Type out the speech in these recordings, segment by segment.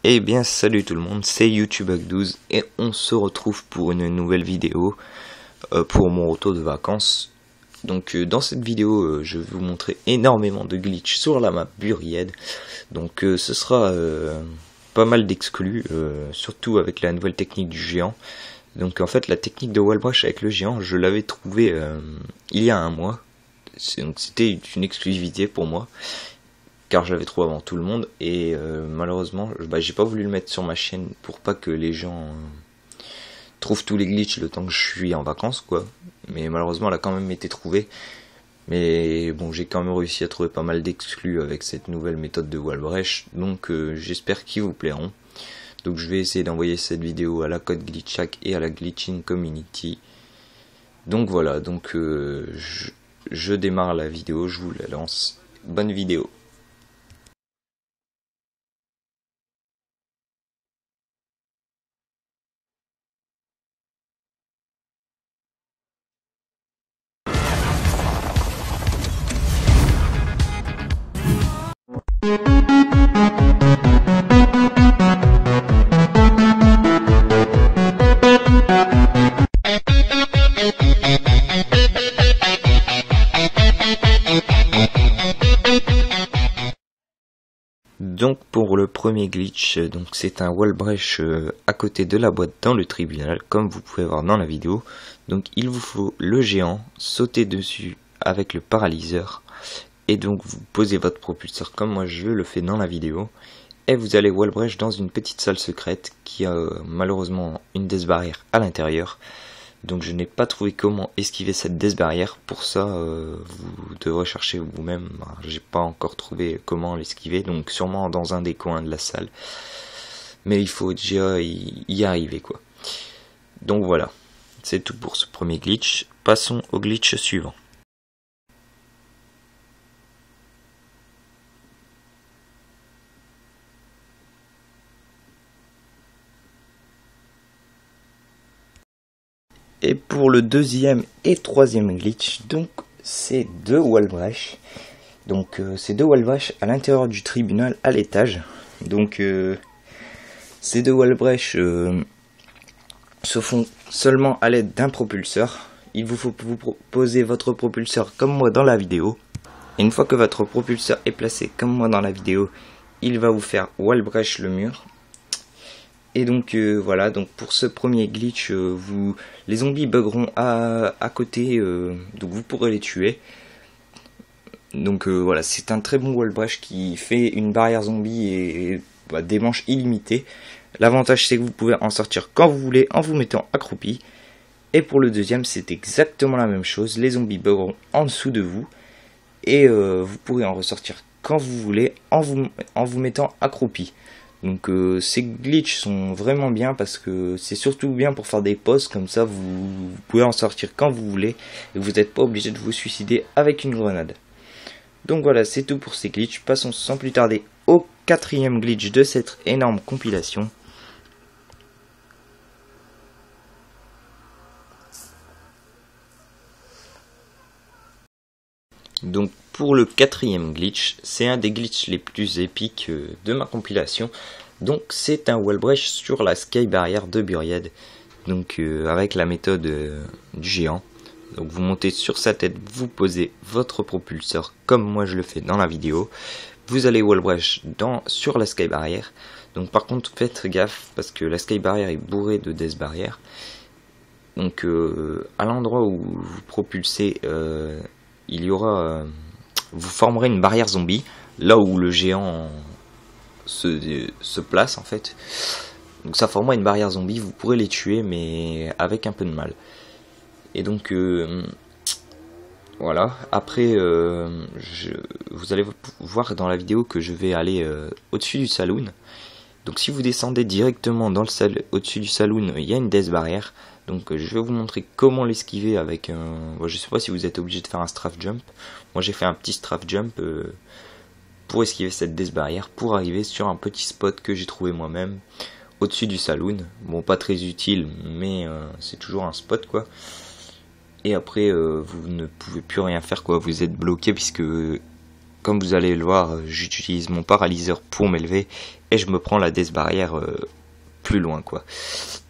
Eh bien salut tout le monde, c'est YouTubeHack12 et on se retrouve pour une nouvelle vidéo pour mon retour de vacances. Donc dans cette vidéo je vais vous montrer énormément de glitch sur la map Buried. Donc ce sera pas mal d'exclus, surtout avec la nouvelle technique du géant. Donc en fait la technique de Wallbrush avec le géant je l'avais trouvée il y a un mois. C'était une exclusivité pour moi, car je l'avais trouvé avant tout le monde, et malheureusement j'ai pas voulu le mettre sur ma chaîne pour pas que les gens trouvent tous les glitches le temps que je suis en vacances quoi. Mais malheureusement elle a quand même été trouvée. Mais bon, j'ai quand même réussi à trouver pas mal d'exclus avec cette nouvelle méthode de Wallbrush, donc j'espère qu'ils vous plairont. Donc je vais essayer d'envoyer cette vidéo à la Code Glitchhack et à la Glitching Community. Donc voilà, donc je démarre la vidéo, je vous la lance. Bonne vidéo. Donc pour le premier glitch, donc c'est un Wallbrush à côté de la boîte dans le tribunal, comme vous pouvez voir dans la vidéo. Donc il vous faut le géant, sauter dessus avec le paralyseur, et donc vous posez votre propulseur comme moi je le fais dans la vidéo, et vous allez Wallbrush dans une petite salle secrète qui a malheureusement une death barrière à l'intérieur. Donc je n'ai pas trouvé comment esquiver cette death barrière. Pour ça vous devrez chercher vous-même. J'ai pas encore trouvé comment l'esquiver, donc sûrement dans un des coins de la salle. Mais il faut déjà y arriver quoi. Donc voilà, c'est tout pour ce premier glitch. Passons au glitch suivant. Et pour le deuxième et troisième glitch, donc c'est deux Wallbrush. Donc c'est deux Wallbrush à l'intérieur du tribunal à l'étage. Donc ces deux Wallbrush se font seulement à l'aide d'un propulseur. Il vous faut vous poser votre propulseur comme moi dans la vidéo. Et une fois que votre propulseur est placé comme moi dans la vidéo, il va vous faire Wallbrush le mur. Et donc voilà, donc pour ce premier glitch, les zombies buggeront à côté, donc vous pourrez les tuer. Donc voilà, c'est un très bon Wallbrush qui fait une barrière zombie et des manches illimitées. L'avantage c'est que vous pouvez en sortir quand vous voulez en vous mettant accroupi. Et pour le deuxième c'est exactement la même chose, les zombies buggeront en dessous de vous. Et vous pourrez en ressortir quand vous voulez en vous mettant accroupi. Donc ces glitches sont vraiment bien parce que c'est surtout bien pour faire des pauses, comme ça vous pouvez en sortir quand vous voulez et vous n'êtes pas obligé de vous suicider avec une grenade. Donc voilà, c'est tout pour ces glitches. Passons sans plus tarder au quatrième glitch de cette énorme compilation. Donc pour le quatrième glitch, c'est un des glitches les plus épiques de ma compilation. Donc c'est un Wallbrush sur la Sky Barrier de Buried. Donc avec la méthode du géant. Donc vous montez sur sa tête, vous posez votre propulseur comme moi je le fais dans la vidéo. Vous allez Wallbrush sur la Sky Barrier. Donc par contre faites gaffe parce que la Sky Barrier est bourrée de death barrière. Donc à l'endroit où vous propulsez, il y aura, vous formerez une barrière zombie, là où le géant se place en fait. Donc ça formera une barrière zombie, vous pourrez les tuer mais avec un peu de mal. Et donc voilà, après vous allez voir dans la vidéo que je vais aller au-dessus du saloon. Donc si vous descendez directement dans le au-dessus du saloon, il y a une death barrière. Donc je vais vous montrer comment l'esquiver avec un... je sais pas si vous êtes obligé de faire un strafe jump. Moi j'ai fait un petit strafe jump pour esquiver cette death barrière, pour arriver sur un petit spot que j'ai trouvé moi-même au-dessus du saloon. Bon, pas très utile, mais c'est toujours un spot quoi. Et après vous ne pouvez plus rien faire quoi, vous êtes bloqué puisque comme vous allez le voir, j'utilise mon paralyseur pour m'élever et je me prends la death barrière plus loin quoi.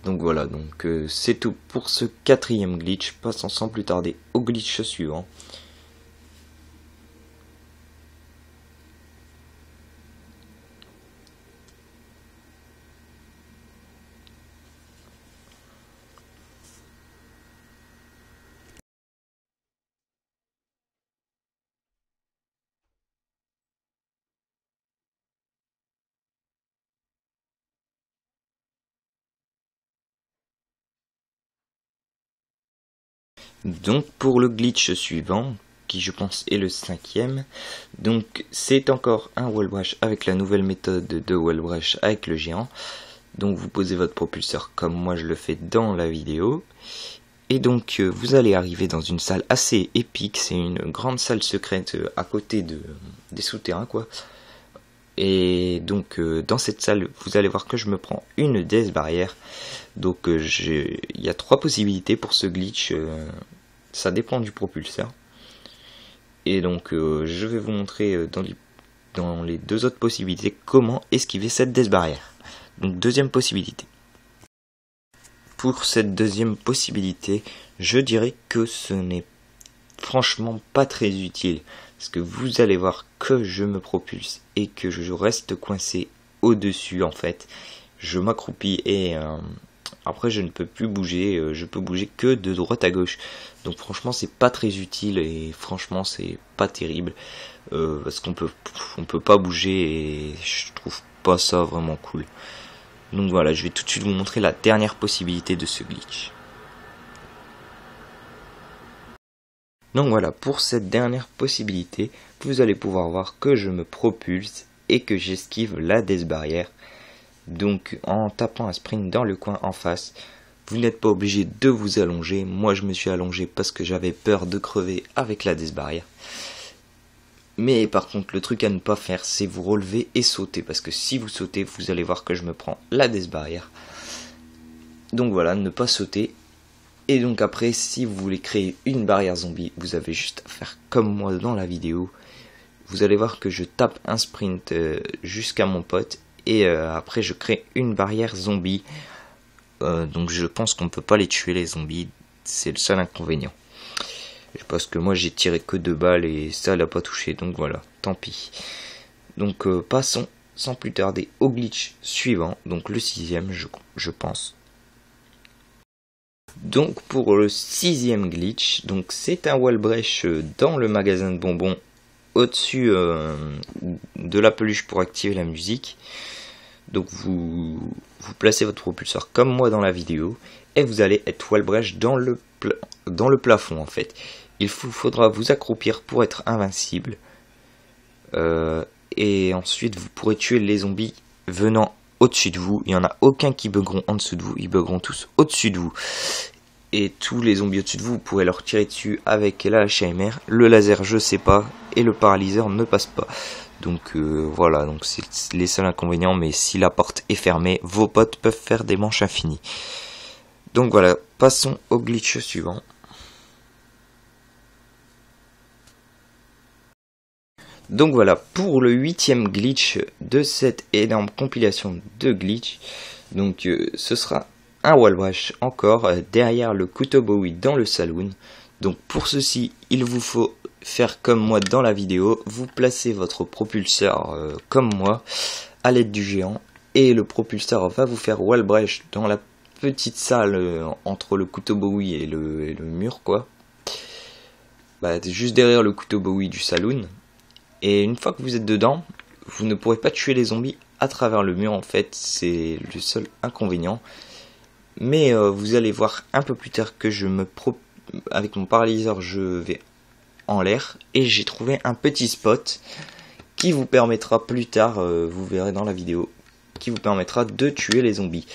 Donc voilà, donc c'est tout pour ce 4e glitch. Passons sans plus tarder au glitch suivant. Donc pour le glitch suivant, qui je pense est le 5e, donc c'est encore un wall brush avec la nouvelle méthode de wall brush avec le géant. Donc vous posez votre propulseur comme moi je le fais dans la vidéo. Et donc vous allez arriver dans une salle assez épique, c'est une grande salle secrète à côté des souterrains quoi. Et donc dans cette salle vous allez voir que je me prends une death barrière. Donc il y a 3 possibilités pour ce glitch, ça dépend du propulseur. Et donc je vais vous montrer dans les 2 autres possibilités comment esquiver cette death barrière. Donc deuxième possibilité. Pour cette deuxième possibilité, je dirais que ce n'est franchement pas très utile. Parce que vous allez voir que je me propulse et que je reste coincé au-dessus en fait. Je m'accroupis et après je ne peux plus bouger, je peux bouger que de droite à gauche. Donc franchement c'est pas très utile et franchement c'est pas terrible. Parce qu'on peut pas bouger et je trouve pas ça vraiment cool. Donc voilà, je vais tout de suite vous montrer la dernière possibilité de ce glitch. Donc voilà, pour cette dernière possibilité, vous allez pouvoir voir que je me propulse et que j'esquive la death barrière. Donc en tapant un sprint dans le coin en face, vous n'êtes pas obligé de vous allonger. Moi je me suis allongé parce que j'avais peur de crever avec la death barrière. Mais par contre le truc à ne pas faire c'est vous relever et sauter. Parce que si vous sautez vous allez voir que je me prends la death barrière. Donc voilà, ne pas sauter. Et donc après si vous voulez créer une barrière zombie, vous avez juste à faire comme moi dans la vidéo. Vous allez voir que je tape un sprint jusqu'à mon pote. Et après je crée une barrière zombie. Donc je pense qu'on ne peut pas les tuer les zombies. C'est le seul inconvénient. Parce que moi j'ai tiré que 2 balles et ça l'a pas touché. Donc voilà, tant pis. Donc passons sans plus tarder au glitch suivant. Donc le 6e je pense. Donc pour le 6e glitch, donc c'est un wall brush dans le magasin de bonbons au-dessus de la peluche pour activer la musique. Donc vous placez votre propulseur comme moi dans la vidéo et vous allez être wall brush dans le plafond en fait. Il faudra vous accroupir pour être invincible et ensuite vous pourrez tuer les zombies venant au-dessus de vous. Il n'y en a aucun qui buggeront en dessous de vous, ils buggeront tous au-dessus de vous. Et tous les zombies au-dessus de vous, vous pourrez leur tirer dessus avec la HMR. Le laser je sais pas et le paralyseur ne passe pas. Donc voilà, donc c'est les seuls inconvénients, mais si la porte est fermée, vos potes peuvent faire des manches infinies. Donc voilà, passons au glitch suivant. Donc voilà, pour le 8e glitch de cette énorme compilation de glitch, donc ce sera un wall brush encore derrière le couteau Bowie dans le saloon. Donc pour ceci, il vous faut faire comme moi dans la vidéo, vous placez votre propulseur comme moi à l'aide du géant et le propulseur va vous faire wall brush dans la petite salle entre le couteau Bowie et le mur quoi. Juste derrière le couteau Bowie du saloon. Et une fois que vous êtes dedans, vous ne pourrez pas tuer les zombies à travers le mur en fait, c'est le seul inconvénient. Mais vous allez voir un peu plus tard que avec mon paralyseur je vais en l'air et j'ai trouvé un petit spot qui vous permettra plus tard, vous verrez dans la vidéo, qui vous permettra de tuer les zombies.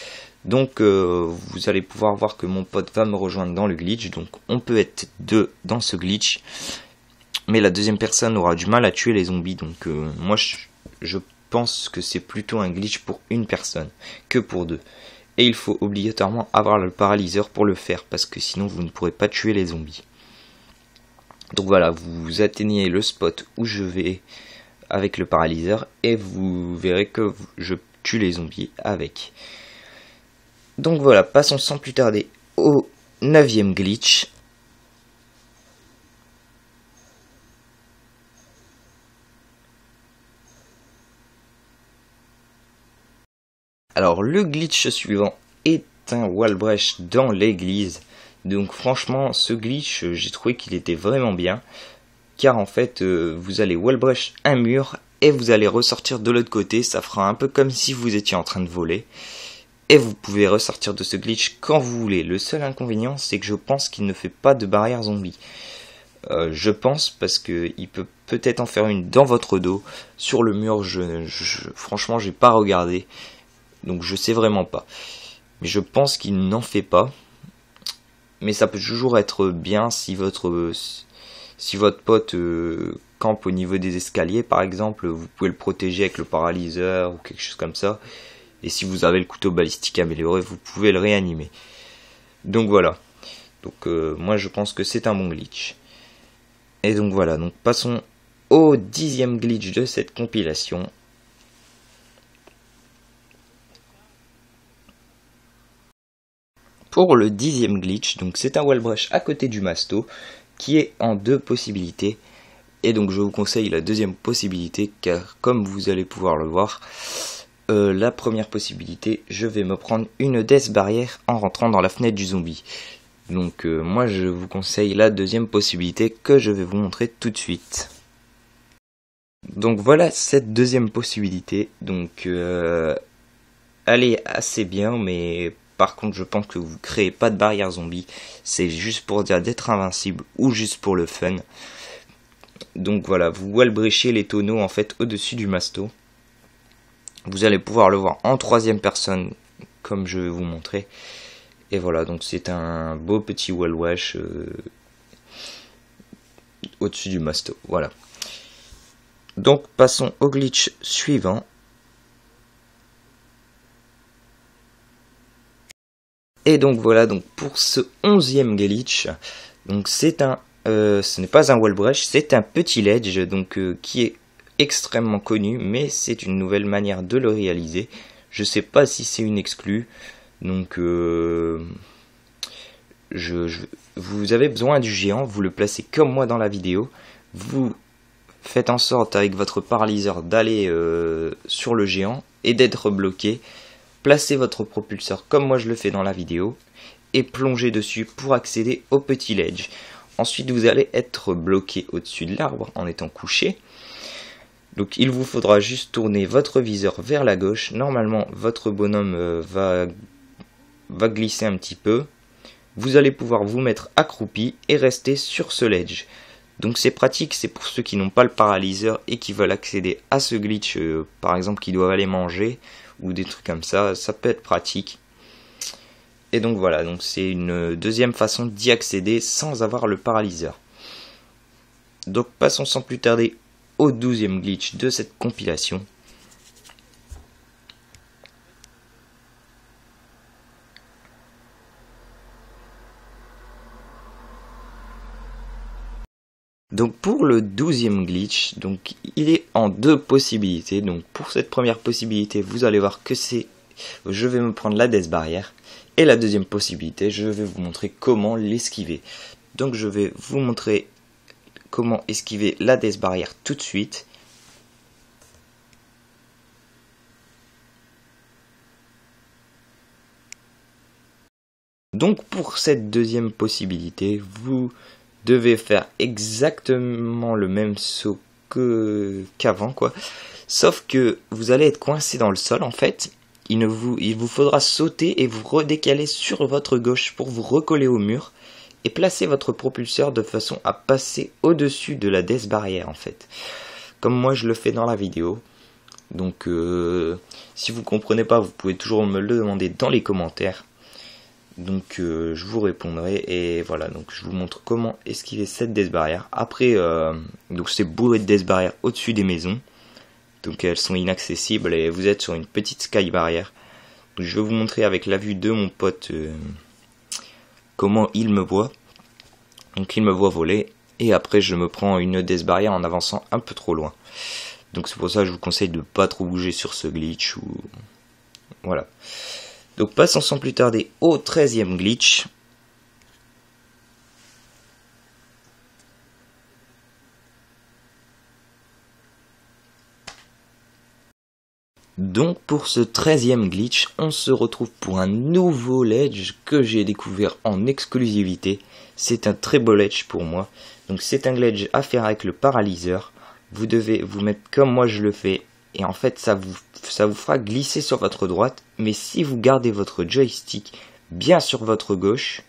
Donc vous allez pouvoir voir que mon pote va me rejoindre dans le glitch, donc on peut être 2 dans ce glitch. Mais la deuxième personne aura du mal à tuer les zombies. Donc moi je pense que c'est plutôt un glitch pour une personne que pour 2. Et il faut obligatoirement avoir le paralyseur pour le faire. Parce que sinon vous ne pourrez pas tuer les zombies. Donc voilà, vous atteignez le spot où je vais avec le paralyseur. Et vous verrez que je tue les zombies avec. Donc voilà, passons sans plus tarder au 9e glitch. Alors le glitch suivant est un wall breach dans l'église. Donc franchement ce glitch j'ai trouvé qu'il était vraiment bien. Car en fait vous allez wall breach un mur et vous allez ressortir de l'autre côté. Ça fera un peu comme si vous étiez en train de voler. Et vous pouvez ressortir de ce glitch quand vous voulez. Le seul inconvénient c'est que je pense qu'il ne fait pas de barrière zombie. Je pense parce que il peut peut-être en faire une dans votre dos. Sur le mur franchement j'ai pas regardé. Donc je sais vraiment pas. Mais je pense qu'il n'en fait pas. Mais ça peut toujours être bien si votre pote campe au niveau des escaliers par exemple. Vous pouvez le protéger avec le paralyseur ou quelque chose comme ça. Et si vous avez le couteau balistique amélioré, vous pouvez le réanimer. Donc voilà. Donc moi je pense que c'est un bon glitch. Et donc voilà. Donc passons au 10e glitch de cette compilation. Pour le 10e glitch, donc c'est un wall breach à côté du masto qui est en 2 possibilités. Et donc je vous conseille la deuxième possibilité car comme vous allez pouvoir le voir, la première possibilité, je vais me prendre une death barrière en rentrant dans la fenêtre du zombie. Donc moi je vous conseille la deuxième possibilité que je vais vous montrer tout de suite. Donc voilà cette deuxième possibilité. Donc elle est assez bien mais... Par contre, je pense que vous créez pas de barrière zombie. C'est juste pour dire d'être invincible ou juste pour le fun. Donc voilà, vous wall breachez les tonneaux en fait au-dessus du masto. Vous allez pouvoir le voir en 3e personne comme je vais vous montrer. Et voilà, donc c'est un beau petit wall wash au-dessus du masto. Voilà. Donc passons au glitch suivant. Et donc voilà, donc pour ce 11e glitch, donc c'est ce n'est pas un wall breach, c'est un petit ledge donc qui est extrêmement connu, mais c'est une nouvelle manière de le réaliser. Je sais pas si c'est une exclue, donc vous avez besoin du géant, vous le placez comme moi dans la vidéo, vous faites en sorte avec votre paralyseur d'aller sur le géant et d'être bloqué. Placez votre propulseur comme moi je le fais dans la vidéo et plongez dessus pour accéder au petit ledge. Ensuite vous allez être bloqué au-dessus de l'arbre en étant couché. Donc il vous faudra juste tourner votre viseur vers la gauche. Normalement votre bonhomme va glisser un petit peu. Vous allez pouvoir vous mettre accroupi et rester sur ce ledge. Donc c'est pratique, c'est pour ceux qui n'ont pas le paralyseur et qui veulent accéder à ce glitch, par exemple qui doivent aller manger ou des trucs comme ça, ça peut être pratique. Et donc voilà, donc c'est une deuxième façon d'y accéder sans avoir le paralyseur. Donc passons sans plus tarder au 12e glitch de cette compilation. Donc pour le 12e glitch, donc il est en 2 possibilités. Donc pour cette première possibilité, vous allez voir que je vais me prendre la death barrière. Et la deuxième possibilité, je vais vous montrer comment l'esquiver. Donc je vais vous montrer comment esquiver la death barrière tout de suite. Donc pour cette deuxième possibilité, vous devez faire exactement le même saut qu'avant quoi. Sauf que vous allez être coincé dans le sol en fait. Il vous faudra sauter et vous redécaler sur votre gauche pour vous recoller au mur et placer votre propulseur de façon à passer au-dessus de la death barrière en fait. Comme moi je le fais dans la vidéo. Donc si vous comprenez pas, vous pouvez toujours me le demander dans les commentaires. Donc je vous répondrai et voilà, donc je vous montre comment esquiver cette death barrière. Après donc c'est bourré de death barrière au-dessus des maisons. Donc elles sont inaccessibles et vous êtes sur une petite sky barrière. Donc, je vais vous montrer avec la vue de mon pote comment il me voit. Donc il me voit voler et après je me prends une death barrière en avançant un peu trop loin. Donc c'est pour ça que je vous conseille de pas trop bouger sur ce glitch ou Voilà. Donc passons sans plus tarder au 13e glitch. Donc pour ce 13e glitch, on se retrouve pour un nouveau ledge que j'ai découvert en exclusivité. C'est un très beau ledge pour moi. Donc c'est un ledge à faire avec le paralyseur. Vous devez vous mettre comme moi je le fais. Et en fait ça vous fera glisser sur votre droite. Mais si vous gardez votre joystick bien sur votre gauche,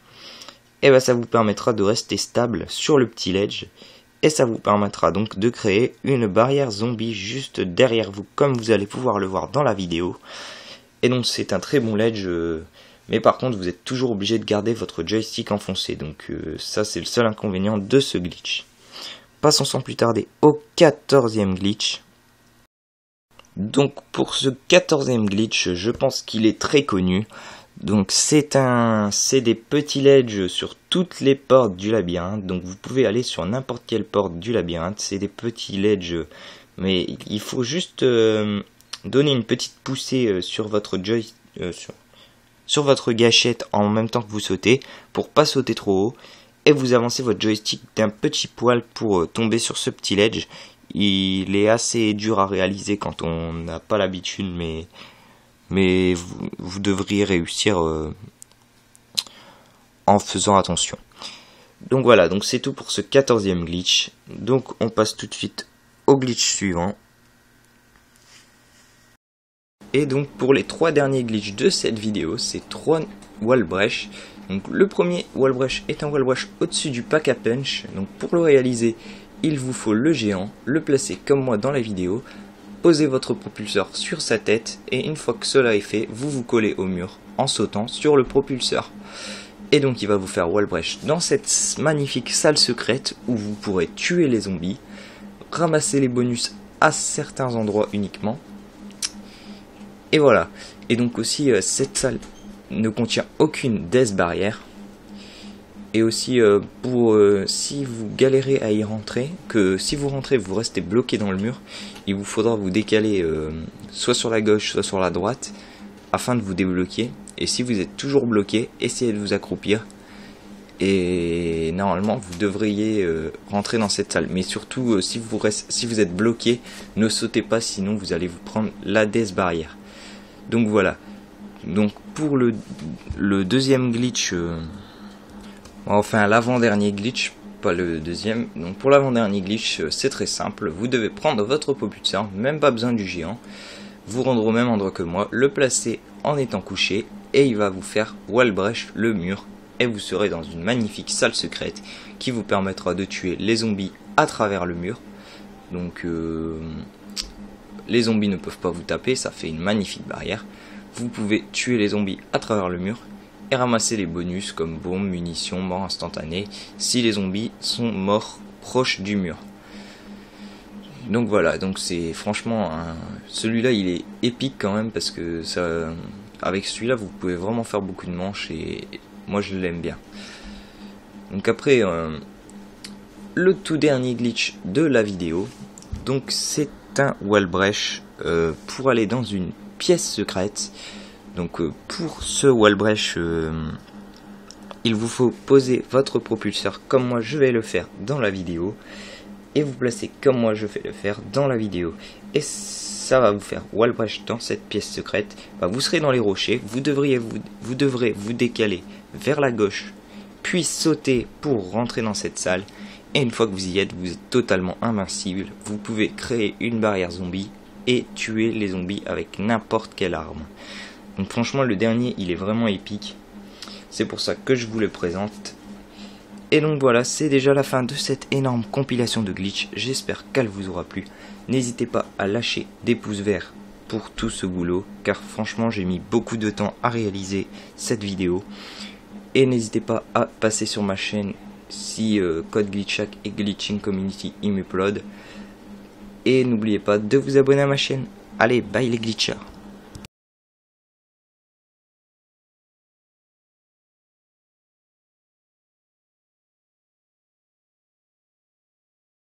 et ben ça vous permettra de rester stable sur le petit ledge. Et ça vous permettra donc de créer une barrière zombie juste derrière vous, comme vous allez pouvoir le voir dans la vidéo. Et donc c'est un très bon ledge, mais par contre vous êtes toujours obligé de garder votre joystick enfoncé. Donc ça c'est le seul inconvénient de ce glitch. Passons sans plus tarder au 14e glitch. Donc pour ce 14e glitch, je pense qu'il est très connu. Donc c'est des petits ledges sur toutes les portes du labyrinthe. Donc vous pouvez aller sur n'importe quelle porte du labyrinthe. C'est des petits ledges, mais il faut juste donner une petite poussée sur votre sur votre gâchette en même temps que vous sautez pour pas sauter trop haut. Et vous avancez votre joystick d'un petit poil pour tomber sur ce petit ledge. Il est assez dur à réaliser quand on n'a pas l'habitude, mais vous devriez réussir en faisant attention. Donc voilà, donc c'est tout pour ce 14e glitch. Donc on passe tout de suite au glitch suivant. Et donc pour les 3 derniers glitches de cette vidéo, c'est 3 wall brush. Donc le premier wall brush est un wall brush au-dessus du pack à punch. Donc pour le réaliser, il vous faut le géant, le placer comme moi dans la vidéo. Posez votre propulseur sur sa tête et une fois que cela est fait, vous vous collez au mur en sautant sur le propulseur. Et donc il va vous faire wall brush dans cette magnifique salle secrète où vous pourrez tuer les zombies, ramasser les bonus à certains endroits uniquement. Et voilà. Et donc aussi cette salle ne contient aucune death barrière. Et aussi si vous galérez à y rentrer, que si vous rentrez vous restez bloqué dans le mur, il vous faudra vous décaler soit sur la gauche soit sur la droite afin de vous débloquer. Et si vous êtes toujours bloqué, essayez de vous accroupir et normalement vous devriez rentrer dans cette salle. Mais surtout si vous êtes bloqué, ne sautez pas, sinon vous allez vous prendre la death barrière. Donc voilà. Donc pour le deuxième glitch, enfin l'avant-dernier glitch, pas le deuxième. Donc pour l'avant-dernier glitch, c'est très simple. Vous devez prendre votre propulseur, même pas besoin du géant. Vous rendre au même endroit que moi, le placer en étant couché et il va vous faire wall brush le mur. Et vous serez dans une magnifique salle secrète qui vous permettra de tuer les zombies à travers le mur. Donc les zombies ne peuvent pas vous taper, ça fait une magnifique barrière. Vous pouvez tuer les zombies à travers le mur et ramasser les bonus comme bombes, munitions, mort instantanée si les zombies sont morts proches du mur. Donc voilà, donc c'est franchement celui-là il est épique quand même parce que ça, avec celui-là vous pouvez vraiment faire beaucoup de manches et moi je l'aime bien. Donc après le tout dernier glitch de la vidéo, donc c'est un wall brush pour aller dans une pièce secrète. Donc pour ce wall brush, il vous faut poser votre propulseur comme moi je vais le faire dans la vidéo et vous placer comme moi je vais le faire dans la vidéo et ça va vous faire wall brush dans cette pièce secrète. Vous serez dans les rochers, vous devrez vous décaler vers la gauche puis sauter pour rentrer dans cette salle et une fois que vous y êtes, vous êtes totalement invincible. Vous pouvez créer une barrière zombie et tuer les zombies avec n'importe quelle arme. Donc franchement le dernier il est vraiment épique, c'est pour ça que je vous le présente. Et donc voilà, c'est déjà la fin de cette énorme compilation de glitch, j'espère qu'elle vous aura plu. N'hésitez pas à lâcher des pouces verts pour tout ce boulot, car franchement j'ai mis beaucoup de temps à réaliser cette vidéo. Et n'hésitez pas à passer sur ma chaîne si Code Glitchhack et Glitching Community y m'upload. Et n'oubliez pas de vous abonner à ma chaîne. Allez, bye les glitchers.